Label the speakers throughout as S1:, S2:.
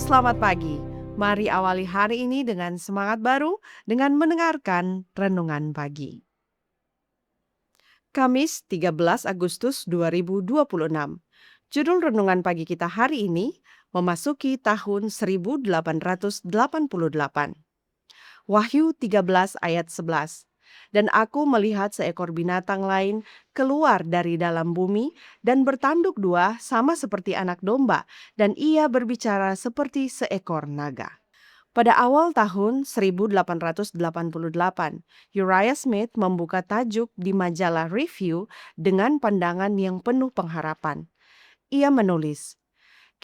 S1: selamat pagi. Mari awali hari ini dengan semangat baru dengan mendengarkan renungan pagi. Kamis 13 Agustus 2026. Judul renungan pagi kita hari ini, memasuki tahun 1888. Wahyu 13 ayat 11. Dan aku melihat seekor binatang lain keluar dari dalam bumi dan bertanduk dua sama seperti anak domba, dan ia berbicara seperti seekor naga. Pada awal tahun 1888, Uriah Smith membuka tajuk di majalah Review dengan pandangan yang penuh pengharapan. Ia menulis,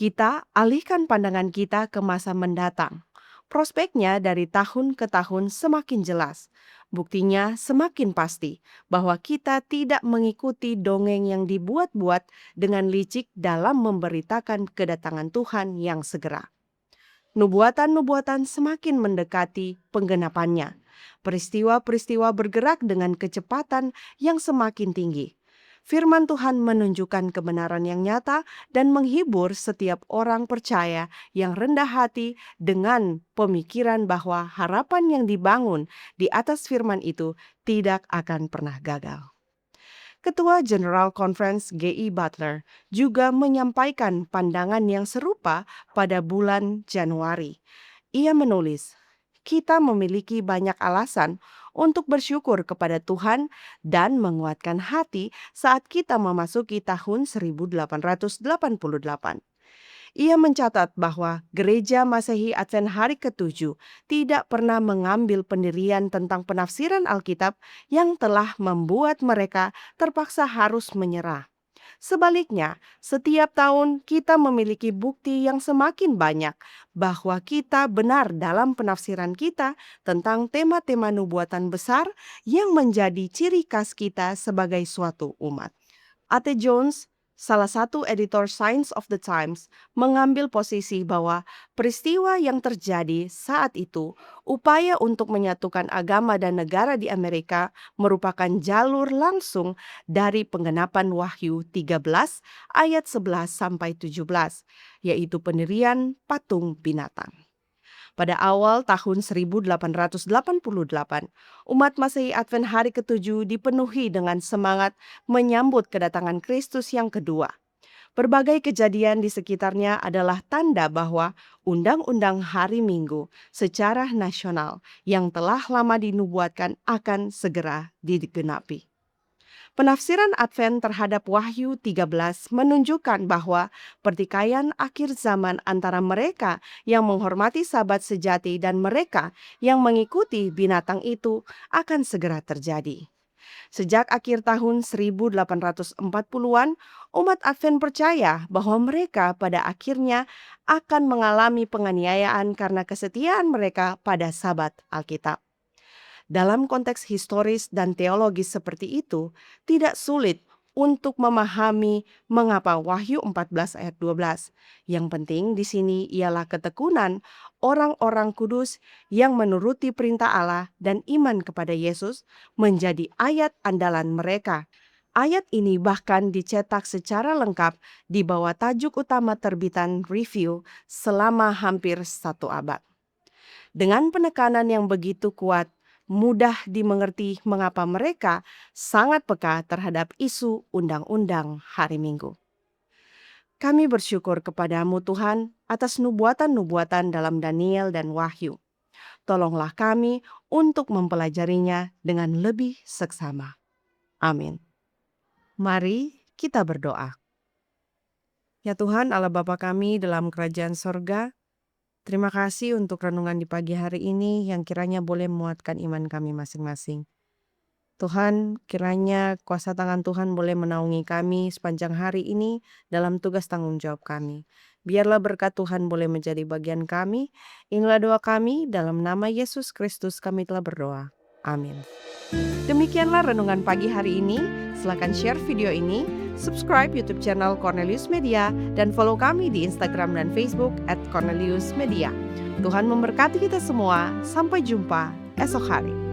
S1: "Kita alihkan pandangan kita ke masa mendatang. Prospeknya dari tahun ke tahun semakin jelas. Buktinya semakin pasti bahwa kita tidak mengikuti dongeng yang dibuat-buat dengan licik dalam memberitakan kedatangan Tuhan yang segera. Nubuatan-nubuatan semakin mendekati penggenapannya. Peristiwa-peristiwa bergerak dengan kecepatan yang semakin tinggi. Firman Tuhan menunjukkan kebenaran yang nyata dan menghibur setiap orang percaya yang rendah hati dengan pemikiran bahwa harapan yang dibangun di atas firman itu tidak akan pernah gagal." Ketua General Conference G.E. Butler juga menyampaikan pandangan yang serupa pada bulan Januari. Ia menulis, "Kita memiliki banyak alasan untuk bersyukur kepada Tuhan dan menguatkan hati saat kita memasuki tahun 1888. Ia mencatat bahwa Gereja Masehi Advent Hari ke-7 tidak pernah mengambil pendirian tentang penafsiran Alkitab yang telah membuat mereka terpaksa harus menyerah. Sebaliknya, setiap tahun kita memiliki bukti yang semakin banyak bahwa kita benar dalam penafsiran kita tentang tema-tema nubuatan besar yang menjadi ciri khas kita sebagai suatu umat." A.T. Jones, salah satu editor Science of the Times, mengambil posisi bahwa peristiwa yang terjadi saat itu, upaya untuk menyatukan agama dan negara di Amerika, merupakan jalur langsung dari penggenapan Wahyu 13 ayat 11 sampai 17, yaitu pendirian patung binatang. Pada awal tahun 1888, umat Masehi Advent Hari ke-7 dipenuhi dengan semangat menyambut kedatangan Kristus yang kedua. Berbagai kejadian di sekitarnya adalah tanda bahwa Undang-Undang Hari Minggu secara nasional yang telah lama dinubuatkan akan segera digenapi. Penafsiran Advent terhadap Wahyu 13 menunjukkan bahwa pertikaian akhir zaman antara mereka yang menghormati Sabat sejati dan mereka yang mengikuti binatang itu akan segera terjadi. Sejak akhir tahun 1840-an, umat Advent percaya bahwa mereka pada akhirnya akan mengalami penganiayaan karena kesetiaan mereka pada Sabat Alkitab. Dalam konteks historis dan teologis seperti itu, tidak sulit untuk memahami mengapa Wahyu 14 ayat 12. Yang penting di sini ialah ketekunan orang-orang kudus yang menuruti perintah Allah dan iman kepada Yesus menjadi ayat andalan mereka. Ayat ini bahkan dicetak secara lengkap di bawah tajuk utama terbitan Review selama hampir 1 abad. Dengan penekanan yang begitu kuat, mudah dimengerti mengapa mereka sangat peka terhadap isu undang-undang hari Minggu. Kami bersyukur kepadamu Tuhan atas nubuatan-nubuatan dalam Daniel dan Wahyu. Tolonglah kami untuk mempelajarinya dengan lebih seksama. Amin. Mari kita berdoa. Ya Tuhan Allah Bapa kami dalam kerajaan sorga, terima kasih untuk renungan di pagi hari ini yang kiranya boleh memuatkan iman kami masing-masing. Tuhan, kiranya kuasa tangan Tuhan boleh menaungi kami sepanjang hari ini dalam tugas tanggung jawab kami. Biarlah berkat Tuhan boleh menjadi bagian kami. Inilah doa kami, dalam nama Yesus Kristus kami telah berdoa. Amin. Demikianlah renungan pagi hari ini. Silakan share video ini, subscribe YouTube channel Cornelius Media, dan follow kami di Instagram dan Facebook @corneliusmedia. Tuhan memberkati kita semua. Sampai jumpa esok hari.